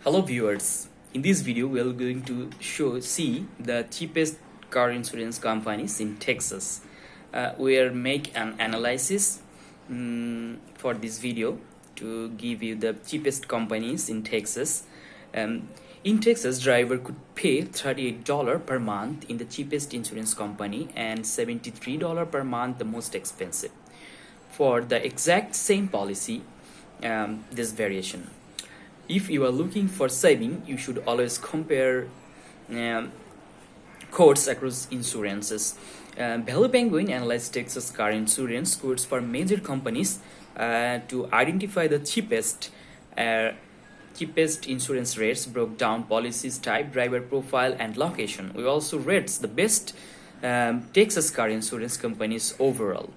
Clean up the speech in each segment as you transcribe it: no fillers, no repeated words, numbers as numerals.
Hello viewers, in this video we are going to see the cheapest car insurance companies in Texas. We'll make an analysis for this video to give you the cheapest companies in Texas. In Texas, driver could pay $38 per month in the cheapest insurance company and $73 per month the most expensive. For the exact same policy, this variation. If you are looking for saving, you should always compare quotes across insurances. Value Penguin analyzed Texas car insurance quotes for major companies to identify the cheapest insurance rates, broke down policies type, driver profile, and location. We also rates the best Texas car insurance companies overall.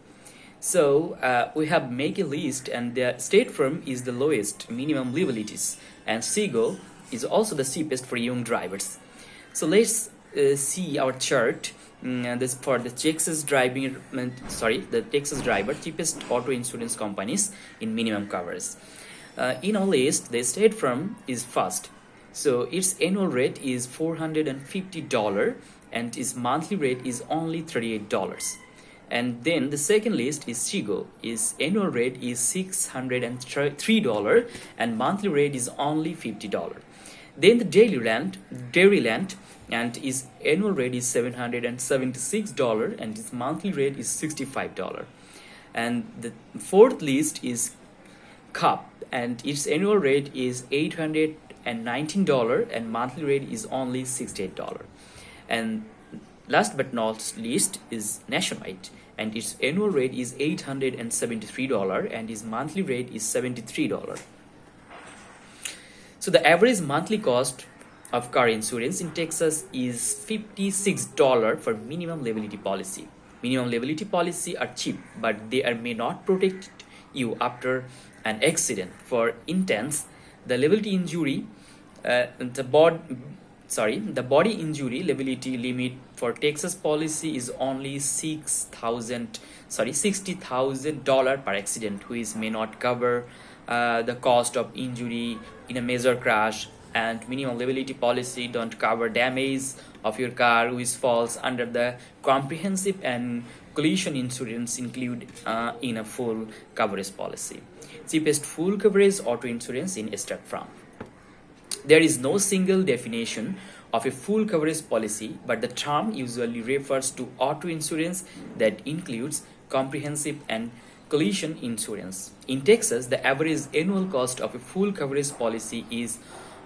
So we have make a list, and the State Farm is the lowest minimum liabilities, and Seago is also the cheapest for young drivers. So let's see our chart. This for the Texas driver cheapest auto insurance companies in minimum coverage. In our list, the State Farm is first. So its annual rate is $450 and its monthly rate is only $38. And then the second list is Seago. Its annual rate is $603 and monthly rate is only $50. Then the Dairyland and its annual rate is $776 and its monthly rate is $65. And the fourth list is Cup, and its annual rate is $819 and monthly rate is only $68. And last but not least is Nationwide, and its annual rate is $873 and its monthly rate is $73. So the average monthly cost of car insurance in Texas is $56 for minimum liability policy. Minimum liability policy are cheap, but they may not protect you after an accident. For instance, the liability injury, the body injury liability limit for Texas policy is only $60,000 per accident, which may not cover the cost of injury in a major crash. And minimum liability policy don't cover damage of your car which falls under the comprehensive and collision insurance include in a full coverage policy. Cheapest full coverage auto insurance in State Farm. There is no single definition of a full coverage policy, but the term usually refers to auto insurance that includes comprehensive and collision insurance. In Texas, the average annual cost of a full coverage policy is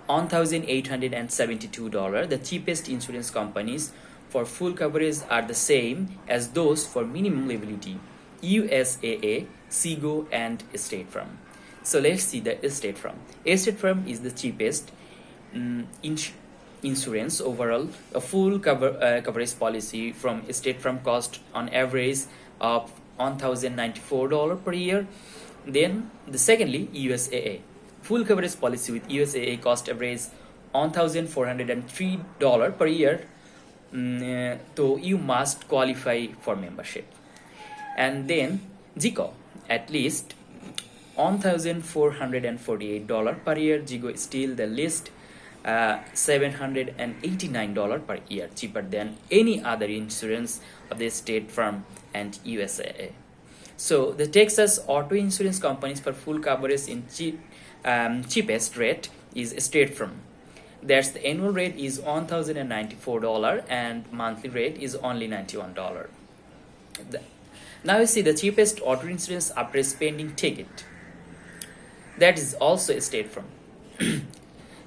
$1,872. The cheapest insurance companies for full coverage are the same as those for minimum liability: USAA, Seago, and State Farm. So let's see the State Farm. State Farm is the cheapest insurance overall. A full coverage policy from State Farm cost on average of $1,094 per year. Then secondly, USAA. Full coverage policy with USAA cost average $1,403 per year, so you must qualify for membership. And then Zico, at least $1,448 per year. Zico is still the least, $789 per year, cheaper than any other insurance of the State Farm and USAA. So the Texas auto insurance companies for full coverage in cheapest rate is State Farm. There's the annual rate is $1,094 and monthly rate is only $91. Now you see the cheapest auto insurance after a speeding ticket. That is also a State Farm.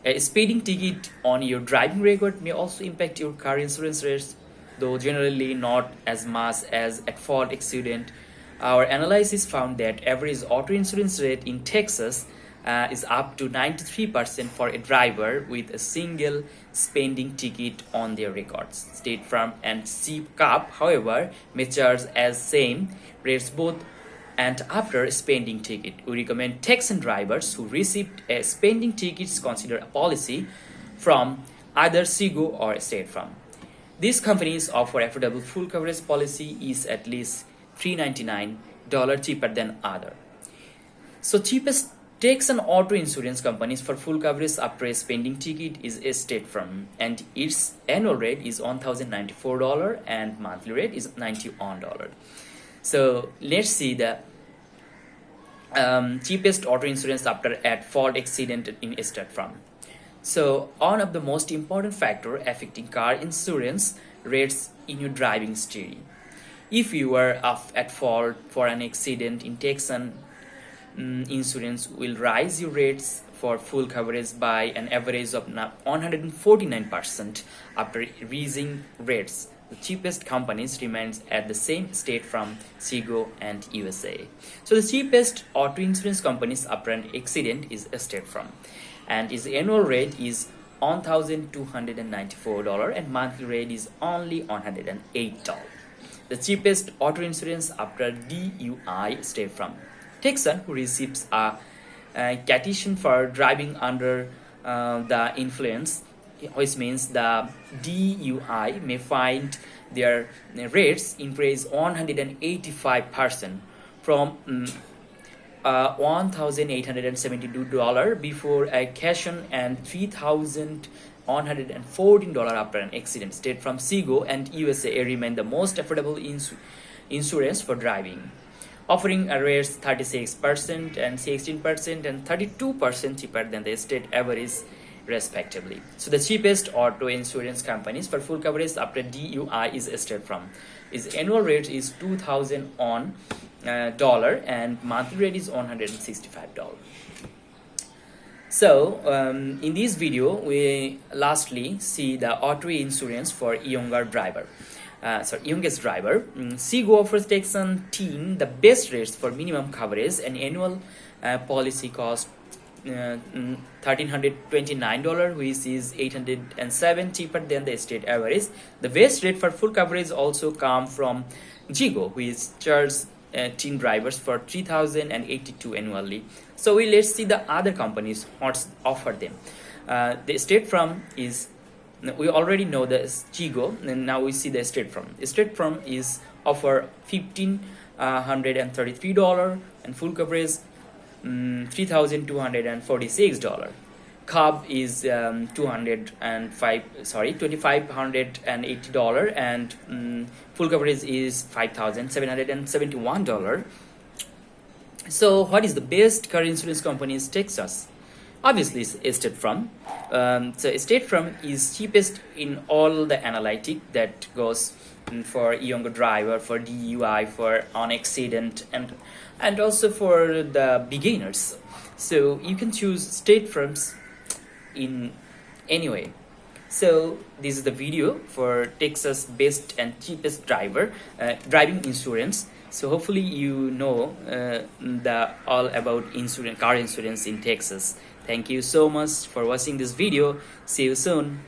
A speeding ticket on your driving record may also impact your car insurance rates, though generally not as much as at fault accident. Our analysis found that average auto insurance rate in Texas is up to 93% for a driver with a single speeding ticket on their records. State Farm and Cup, however, may charge as same rates both and after a speeding ticket. We recommend Texan drivers who received a speeding tickets consider a policy from either Seago or State Farm. These companies offer affordable full coverage policy is at least $399 cheaper than other. So cheapest Texan auto insurance companies for full coverage after a spending ticket is a State Farm, and its annual rate is $1,094 and monthly rate is $91. So let's see the cheapest auto insurance after at fault accident in State Farm. So one of the most important factor affecting car insurance rates in your driving history. If you are at fault for an accident in Texan, insurance will raise your rates for full coverage by an average of 149% after raising rates. The cheapest companies remains at the same State Farm, Seago, and USA. So the cheapest auto insurance companies after an accident is State Farm, and its annual rate is $1,294 and monthly rate is only $108. The cheapest auto insurance after DUI, State Farm. Texan, who receives a citation for driving under the influence, which means the DUI, may find their rates increase 185% from $1,872 before a caution and $3,114 after an accident. State Farm, Seago, and USA remain the most affordable insurance for driving, offering a rates 36% and 16% and 32% cheaper than the state average respectively. So the cheapest auto insurance companies for full coverage after DUI is State Farm. Its annual rate is $2,000 and monthly rate is $165. So in this video we lastly see the auto insurance for youngest driver. Seago offers Texan teen the best rates for minimum coverage, and annual policy cost $1,329, which is $807 cheaper than the state average. The best rate for full coverage also come from Seago, which charges teen drivers for $3,082 annually. So let's see the other companies what offer them. The State Farm is, we already know the Seago, and now we see the State Farm. The State Farm is offer $1,533 and full coverage $3,246. Cub is $2,580 and full coverage is $5,771. So what is the best car insurance company in Texas? Obviously it's State Farm. So State Farm is cheapest in all the analytic that goes for younger driver, for DUI, for on accident, and also for the beginners. So you can choose State Farms in any way. So this is the video for Texas best and cheapest driving insurance. So hopefully you know the all about car insurance in Texas. Thank you so much for watching this video. See you soon.